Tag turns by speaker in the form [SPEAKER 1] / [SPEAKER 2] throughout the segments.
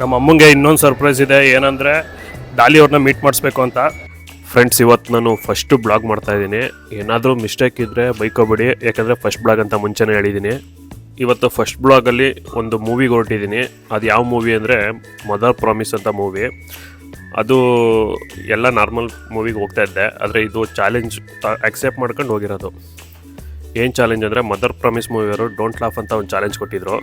[SPEAKER 1] ನಮ್ಮ ಅಮ್ಮಂಗೆ ಇನ್ನೊಂದು ಸರ್ಪ್ರೈಸ್ ಇದೆ. ಏನಂದರೆ ಡಾಲಿ ಅವ್ರನ್ನ ಮೀಟ್ ಮಾಡಿಸ್ಬೇಕು ಅಂತ. ಫ್ರೆಂಡ್ಸ್, ಇವತ್ತು ನಾನು ಫಸ್ಟು ಬ್ಲಾಗ್ ಮಾಡ್ತಾಯಿದ್ದೀನಿ. ಏನಾದರೂ ಮಿಸ್ಟೇಕ್ ಇದ್ದರೆ ಬೈಕೋಬೇಡಿ, ಯಾಕಂದರೆ ಫಸ್ಟ್ ಬ್ಲಾಗ್ ಅಂತ ಮುಂಚೆನೇ ಹೇಳಿದ್ದೀನಿ. ಇವತ್ತು ಫಸ್ಟ್ ಬ್ಲಾಗಲ್ಲಿ ಒಂದು ಮೂವಿಗೆ ಹೊರಟಿದ್ದೀನಿ. ಅದು ಯಾವ ಮೂವಿ ಅಂದರೆ ಮದರ್ ಪ್ರಾಮಿಸ್ ಅಂತ ಮೂವಿ. ಅದು ಎಲ್ಲ ನಾರ್ಮಲ್ ಮೂವಿಗೆ ಹೋಗ್ತಾ ಇದ್ದೆ, ಆದರೆ ಇದು ಚಾಲೆಂಜ್ ಅಕ್ಸೆಪ್ಟ್ ಮಾಡ್ಕೊಂಡು ಹೋಗಿರೋದು. ಏನು ಚಾಲೆಂಜ್ ಅಂದರೆ ಮದರ್ ಪ್ರಾಮಿಸ್ ಮೂವಿಯವರು ಡೋಂಟ್ ಲಾಫ್ ಅಂತ ಒಂದು ಚಾಲೆಂಜ್ ಕೊಟ್ಟಿದ್ದರು.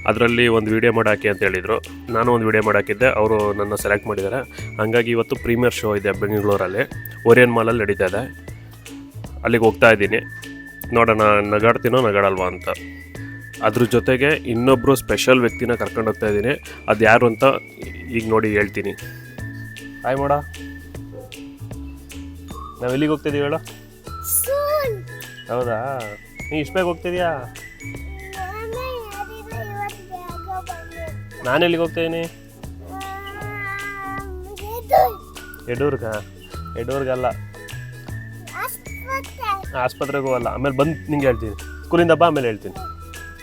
[SPEAKER 1] ಅದರಲ್ಲಿ ಒಂದು ವೀಡಿಯೋ ಮಾಡಾಕಿ ಅಂತ ಹೇಳಿದರು. ನಾನು ಒಂದು ವೀಡಿಯೋ ಮಾಡಾಕಿದ್ದೆ, ಅವರು ನನ್ನ ಸೆಲೆಕ್ಟ್ ಮಾಡಿದ್ದಾರೆ. ಹಾಗಾಗಿ ಇವತ್ತು ಪ್ರೀಮಿಯರ್ ಶೋ ಇದೆ ಬೆಂಗಳೂರಲ್ಲಿ, ಓರಿಯನ್ ಮಾಲಲ್ಲಿ ನಡೀತಾ ಇದೆ. ಅಲ್ಲಿಗೆ ಹೋಗ್ತಾ ಇದ್ದೀನಿ. ನೋಡೋಣ ನಗಾಡ್ತೀನೋ ನಗಾಡಲ್ವಾ ಅಂತ. ಅದ್ರ ಜೊತೆಗೆ ಇನ್ನೊಬ್ಬರು ಸ್ಪೆಷಲ್ ವ್ಯಕ್ತಿನ ಕರ್ಕೊಂಡು ಹೋಗ್ತಾ ಇದ್ದೀನಿ. ಅದು ಯಾರು ಅಂತ ಈಗ ನೋಡಿ ಹೇಳ್ತೀನಿ. ಹಾಯ್ ಮಾಡ, ನಾವು ಎಲ್ಲಿಗೆ ಹೋಗ್ತಿದ್ದೀವಿ ಹೇಳ? ಹೌದಾ, ನೀ ಇಷ್ಟು ಬೇಗ ಹೋಗ್ತಿದ್ಯಾ? ನಾನು ಎಲ್ಲಿಗೆ ಹೋಗ್ತಾಯಿದ್ದೀನಿ? ಎಡೂರ್ಗಲ್ಲ, ಆಸ್ಪತ್ರೆಗೆ ಹೋಗಲ್ಲ. ಆಮೇಲೆ ಬಂದು ನಿಂಗೆ ಹೇಳ್ತೀನಿ. ಸ್ಕೂಲಿಂದ ಬಾ, ಆಮೇಲೆ ಹೇಳ್ತೀನಿ.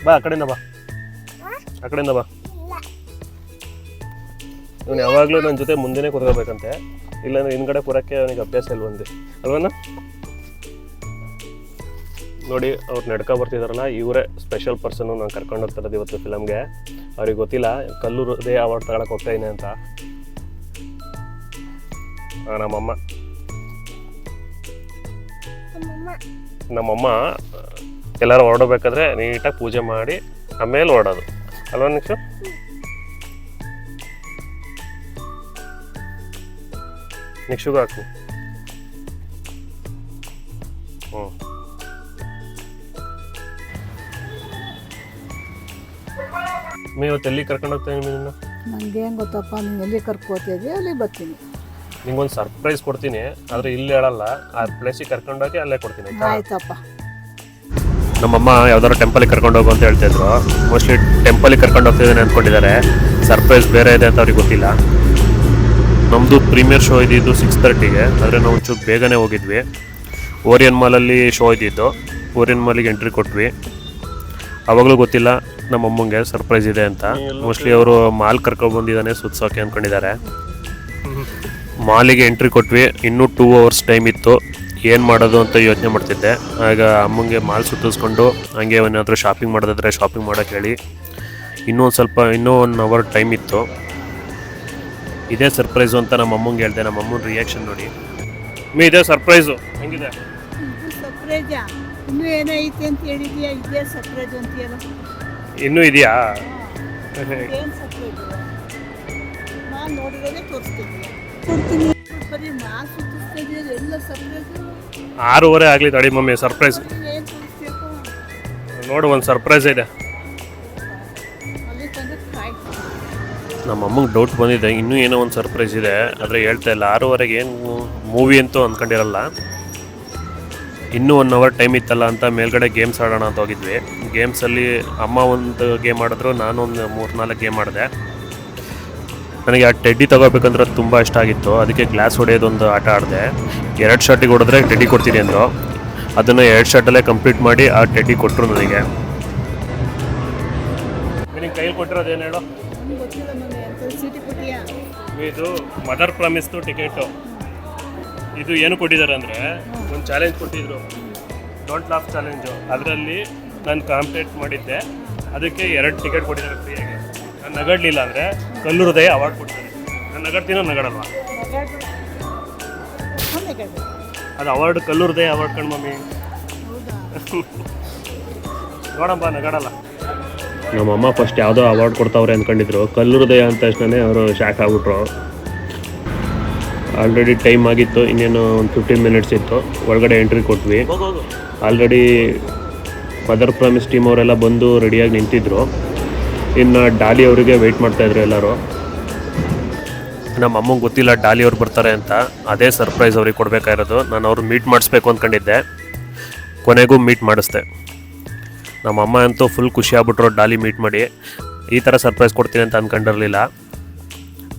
[SPEAKER 1] ಬಾ, ಆ ಕಡೆಯಿಂದ ಬಾ, ಆ ಕಡೆಯಿಂದ ಬಾ. ಇವನು ಯಾವಾಗಲೂ ನನ್ನ ಜೊತೆ ಮುಂದೆನೇ ಕೂತ್ಕೋಬೇಕಂತೆ, ಇಲ್ಲಾಂದ್ರೆ ಹಿಂದ್ಗಡೆ ಕೂರಕ್ಕೆ ಅವನಿಗೆ ಅಭ್ಯಾಸ ಇಲ್ವಂದೆ, ಅಲ್ವನ? ನೋಡಿ, ಅವ್ರು ನಡ್ಕೊ ಬರ್ತಿದಾರಲ್ಲ, ಇವರೇ ಸ್ಪೆಷಲ್ ಪರ್ಸನ್ನು ನಾನು ಕರ್ಕೊಂಡು ಹೋಗ್ತಾರದು ಇವತ್ತು ಫಿಲಮ್ಗೆ. ಅವ್ರಿಗೆ ಗೊತ್ತಿಲ್ಲ ಕಲ್ಲು ಹೃದಯ ಅವಾರ್ಡ್ ತಗೊಳಕ್ಕೆ ಹೋಗ್ತಾಯಿದ್ದೀನಿ ಅಂತ. ನಮ್ಮಮ್ಮ ಎಲ್ಲರೂ ಹೊರಡಬೇಕಾದ್ರೆ ನೀಟಾಗಿ ಪೂಜೆ ಮಾಡಿ ಆಮೇಲೆ ಹೊರಡೋದು, ಅಲ್ವಾ ನಿಕ್ಷು? ನಿಕ್ಷುಗೂ ಹಾಕು. ಇವತ್ತು ಎಲ್ಲಿ ಕರ್ಕೊಂಡು ಹೋಗ್ತೀನಿ ನಿನ್ನ?
[SPEAKER 2] ನನಗೆ ಏನು ಗೊತ್ತಪ್ಪ, ನೀನು ಎಲ್ಲಿ ಕರ್ಕೋತಿದ್ದೆ ಅಲ್ಲಿ ಬರ್ತೀನಿ.
[SPEAKER 1] ನಿಂಗೊಂದು ಸರ್ಪ್ರೈಸ್ ಕೊಡ್ತೀನಿ, ಆದರೆ ಇಲ್ಲಿ ಹೇಳಲ್ಲ. ಆ ಪ್ಲೇಸಿಗೆ ಕರ್ಕೊಂಡೋಗಿ ಅಲ್ಲೇ ಕೊಡ್ತೀನಿ.
[SPEAKER 2] ಆಯ್ತಪ್ಪ.
[SPEAKER 1] ನಮ್ಮಮ್ಮ ಯಾವ್ದಾದ್ರು ಟೆಂಪಲಿಗೆ ಕರ್ಕೊಂಡು ಹೋಗು ಅಂತ ಹೇಳ್ತಿದ್ರು. ಮೋಸ್ಟ್ಲಿ ಟೆಂಪಲಿಗೆ ಕರ್ಕೊಂಡು ಹೋಗ್ತಿದ್ದೇನೆ ಅಂದ್ಕೊಂಡಿದ್ದಾರೆ. ಸರ್ಪ್ರೈಸ್ ಬೇರೆ ಇದೆ ಅಂತ ಅವ್ರಿಗೆ ಗೊತ್ತಿಲ್ಲ. ನಮ್ಮದು ಪ್ರೀಮಿಯರ್ ಶೋ ಇದ್ದಿದ್ದು 6:30ಗೆ, ಆದರೆ ನಾವು ಒಂಚೂರು ಬೇಗನೆ ಹೋಗಿದ್ವಿ. ಓರಿಯನ್ ಮಾಲಲ್ಲಿ ಶೋ ಇದ್ದಿದ್ದು. ಓರಿಯನ್ ಮಾಲಿಗೆ ಎಂಟ್ರಿ ಕೊಟ್ವಿ. ಆವಾಗಲೂ ಗೊತ್ತಿಲ್ಲ ನಮ್ಮಮ್ಮಂಗೆ ಸರ್ಪ್ರೈಸ್ ಇದೆ ಅಂತ. ಮೋಸ್ಟ್ಲಿ ಅವರು ಮಾಲ್ ಕರ್ಕೊಬಂದಿದ್ದಾನೆ ಸುತ್ಸೋಕೆ ಅಂದ್ಕೊಂಡಿದ್ದಾರೆ. ಮಾಲಿಗೆ ಎಂಟ್ರಿ ಕೊಟ್ವಿ. ಇನ್ನೂ 2 hours ಟೈಮ್ ಇತ್ತು. ಏನು ಮಾಡೋದು ಅಂತ ಯೋಚನೆ ಮಾಡ್ತಿದ್ದೆ. ಆಗ ಅಮ್ಮಂಗೆ ಮಾಲ್ ಸುತ್ತಿಸ್ಕೊಂಡು ಹಂಗೆ ಏನಾದರೂ ಶಾಪಿಂಗ್ ಮಾಡೋದಾದ್ರೆ ಶಾಪಿಂಗ್ ಮಾಡೋಕ್ಕೆ ಹೇಳಿ. ಇನ್ನೂ 1 hour ಟೈಮ್ ಇತ್ತು. ಇದೇ ಸರ್ಪ್ರೈಸು ಅಂತ ನಮ್ಮ ಅಮ್ಮಂಗೆ ಹೇಳಿದೆ. ನಮ್ಮ ಅಮ್ಮನ ರಿಯಾಕ್ಷನ್ ನೋಡಿ. ಇದೇ ಸರ್ಪ್ರೈಸು ಹೆಂಗಿದೆ?
[SPEAKER 2] ಸರ್ಪ್ರೈಜಾ? ಇನ್ನೂ ಏನೋ ಐತೆ ಅಂತ ಹೇಳಿದ್ಯಾ? ಇದೇ ಸರ್ಪ್ರೈಸ್ ಅಂತೀಯಲ್ಲ?
[SPEAKER 1] ಇನ್ನೂ ಇದೆಯಾ?
[SPEAKER 2] ಏನು ಸರ್ಪ್ರೈಸು? ನಾನು ನೋಡಿರೋದೇ ತೋರಿಸ್ತಿದ್ದೆ. ಕೊಡ್ತೀನಿ. ಬರೀ ಮಾಲ್ ಸುತ್ತಿಸ್ತಾ ಇದೆಯಲ್ಲ, ಎಲ್ಲ ಸರ್ಪ್ರೈಸು.
[SPEAKER 1] 6:30 ಆಗಲಿ ತಡಿ ಮಮ್ಮಿ, ಸರ್ಪ್ರೈಸ್
[SPEAKER 2] ಏನು ತೋರಿಸ್ಬೇಕು
[SPEAKER 1] ನೋಡು. ಒಂದು ಸರ್ಪ್ರೈಸ್ ಇದೆ.
[SPEAKER 2] ಅಲ್ಲಿ ತಂದು ಕಾಯ್ತು.
[SPEAKER 1] ನಮ್ಮ ಅಮ್ಮಂಗೆ ಡೌಟ್ ಬಂದಿದೆ, ಇನ್ನೂ ಏನೋ ಒಂದು ಸರ್ಪ್ರೈಸ್ ಇದೆ, ಆದರೆ ಹೇಳ್ತಾ ಇಲ್ಲ. 6:30ಗೆ ಏನು ಮೂವಿ ಅಂತೂ ಅಂದ್ಕೊಂಡಿರಲ್ಲ. ಇನ್ನೂ 1 hour ಟೈಮ್ ಇತ್ತಲ್ಲ ಅಂತ ಮೇಲ್ಗಡೆ ಗೇಮ್ಸ್ ಆಡೋಣ ಅಂತ ಹೋಗಿದ್ವಿ. ಗೇಮ್ಸಲ್ಲಿ ಅಮ್ಮ ಒಂದು ಗೇಮ್ ಆಡಿದ್ರು, ನಾನು ಒಂದು 3-4 ಗೇಮ್ ಆಡಿದೆ. ನನಗೆ ಆ ಟೆಡ್ಡಿ ತೊಗೋಬೇಕಂದ್ರೆ ತುಂಬ ಇಷ್ಟ ಆಗಿತ್ತು. ಅದಕ್ಕೆ ಗ್ಲಾಸ್ ಹೊಡೆಯೋದೊಂದು ಆಟ ಆಡಿದೆ. 2 ಶಾಟಿಗೆ ಹೊಡೆದ್ರೆ ಟೆಡ್ಡಿ ಕೊಡ್ತೀನಿ ಅಂದರು. ಅದನ್ನು 2 ಶಾಟಲ್ಲೇ ಕಂಪ್ಲೀಟ್ ಮಾಡಿ ಆ ಟೆಡ್ಡಿ ಕೊಟ್ಟರು ನನಗೆ. ನಿನಗೆ ಕೈಲಿ ಕೊಟ್ಟಿರೋದು ಏನು ಹೇಳು?
[SPEAKER 2] ಗೊತ್ತಿಲ್ಲ ಮನೆ ಅಂತ ಸೀಟಿ ಕೊಟ್ಟಿಯಾ?
[SPEAKER 1] ಇದು ಮದರ್ ಪ್ರಾಮಿಸ್ದು ಟಿಕೆಟು. ಇದು ಏನು ಕೊಟ್ಟಿದ್ದಾರೆ ಅಂದರೆ, ಒಂದು ಚಾಲೆಂಜ್ ಕೊಟ್ಟಿದ್ರು, ಡೋಂಟ್ ಲಾಫ್ ಚಾಲೆಂಜು. ಅದರಲ್ಲಿ ನಾನು ಕಾಂಪಿಟೇಟ್ ಮಾಡಿದ್ದೆ. ಅದಕ್ಕೆ 2 ಟಿಕೆಟ್ ಕೊಟ್ಟಿದ್ದಾರೆ ಫ್ರೀಯಾಗಿ. ನಾನು ನಗಡಲಿಲ್ಲ ಅಂದರೆ ಕಲ್ಲು ಹೃದಯ ಅವಾರ್ಡ್ ಕೊಡ್ತಾರೆ. ನಾನು ನಗಡ್ತೀನೋ ನಗಡಲ್ವಾ? ಅದು ಅವಾರ್ಡ್ ಕಲ್ಲು ಹೃದಯ ಅವಾರ್ಡ್ ಕಣ್ ಮಮ್ಮಿ. ನೋಡಮ್ಮ, ನಗಡಲ್ಲ. ನಮ್ಮಮ್ಮ ಫಸ್ಟ್ ಯಾವುದೋ ಅವಾರ್ಡ್ ಕೊಡ್ತಾವ್ರೆ ಅಂದ್ಕೊಂಡಿದ್ರು. ಕಲ್ಲು ಹೃದಯ ಅಂದ ತಕ್ಷಣ ಅವರು ಶಾಕ್ ಆಗ್ಬಿಟ್ರು. ಆಲ್ರೆಡಿ ಟೈಮ್ ಆಗಿತ್ತು, ಇನ್ನೇನು ಒಂದು 15 minutes ಇತ್ತು. ಒಳಗಡೆ ಎಂಟ್ರಿ ಕೊಟ್ವಿ. ಆಲ್ರೆಡಿ ಮದರ್ ಪ್ರಾಮಿಸ್ ಟೀಮ್ ಅವರೆಲ್ಲ ಬಂದು ರೆಡಿಯಾಗಿ ನಿಂತಿದ್ರು. ಇನ್ನು ಡಾಲಿ ಅವರಿಗೆ ವೆಯ್ಟ್ ಮಾಡ್ತಾಯಿದ್ರು ಎಲ್ಲರೂ. ನಮ್ಮ ಅಮ್ಮಂಗೆ ಗೊತ್ತಿಲ್ಲ ಡಾಲಿ ಅವ್ರು ಬರ್ತಾರೆ ಅಂತ. ಅದೇ ಸರ್ಪ್ರೈಸ್ ಅವ್ರಿಗೆ ಕೊಡಬೇಕಾಗಿರೋದು. ನಾನು ಅವ್ರು ಮೀಟ್ ಮಾಡಿಸ್ಬೇಕು ಅಂದ್ಕೊಂಡಿದ್ದೆ, ಕೊನೆಗೂ ಮೀಟ್ ಮಾಡಿಸ್ದೆ. ನಮ್ಮ ಅಮ್ಮ ಅಂತೂ ಫುಲ್ ಖುಷಿ ಆಗ್ಬಿಟ್ರು ಡಾಲಿ ಮೀಟ್ ಮಾಡಿ. ಈ ಥರ ಸರ್ಪ್ರೈಸ್ ಕೊಡ್ತೀನಿ ಅಂತ ಅಂದ್ಕೊಂಡಿರಲಿಲ್ಲ.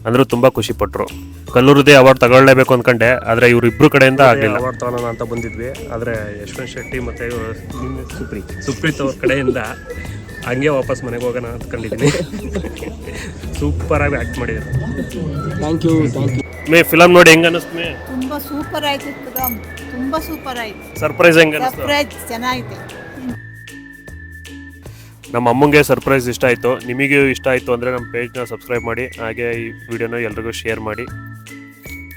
[SPEAKER 1] ಅಂದರೂ ತುಂಬ ಖುಷಿಪಟ್ಟರು. ಕಲ್ಲು ಹೃದಯ ಅವಾರ್ಡ್ ತಗೊಳ್ಳೇಬೇಕು ಅಂದ್ಕೊಂಡೆ, ಆದರೆ ಇವರಿಬ್ಬರು ಕಡೆಯಿಂದ ಆಗಲಿಲ್ಲ. ಅವಾರ್ಡ್ ತಗೊಳ್ಳೋಣ ಅಂತ ಬಂದಿದ್ವಿ, ಆದರೆ ಯಶವಂತ್ ಶೆಟ್ಟಿ ಮತ್ತು ಸುಪ್ರೀತ್ ಅವ್ರ ಕಡೆಯಿಂದ ಹಂಗೆ ವಾಪಸ್ ಮನೆಗೆ ಹೋಗೋಣ ಅಂದ್ಕೊಂಡಿದ್ದೀನಿ. ಸೂಪರಾಗಿ ಆ್ಯಕ್ಟ್ ಮಾಡಿದ್ದಾರೆ.
[SPEAKER 3] Thank you.
[SPEAKER 1] ಮೇ ಫಿಲಮ್ ನೋಡಿ ಹೆಂಗೆ ಅನ್ನಿಸ್ತು ಮೇ?
[SPEAKER 2] ತುಂಬ ಸೂಪರ್ ಆಯ್ತು ಫಿಲಮ್, ತುಂಬ ಸೂಪರ್ ಆಯ್ತು.
[SPEAKER 1] ಸರ್ಪ್ರೈಸ್ ಹೆಂಗೆ ಅನ್ನಿಸ್ತು?
[SPEAKER 2] ಸರ್ಪ್ರೈಸ್ ಚೆನ್ನಾಗಿದೆ.
[SPEAKER 1] ನಮ್ಮ ಅಮ್ಮಂಗೆ ಸರ್ಪ್ರೈಸ್ ಇಷ್ಟ ಆಯಿತು. ನಿಮಗೂ ಇಷ್ಟ ಆಯಿತು ಅಂದರೆ ನಮ್ಮ ಪೇಜ್ನ ಸಬ್ಸ್ಕ್ರೈಬ್ ಮಾಡಿ, ಹಾಗೆ ಈ ವಿಡಿಯೋನ ಎಲ್ರಿಗೂ ಶೇರ್ ಮಾಡಿ.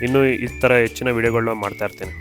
[SPEAKER 1] ಇನ್ನೂ ಈ ಥರ ಹೆಚ್ಚಿನ ವಿಡಿಯೋಗಳನ್ನ ಮಾಡ್ತಾ ಇರ್ತೀನಿ.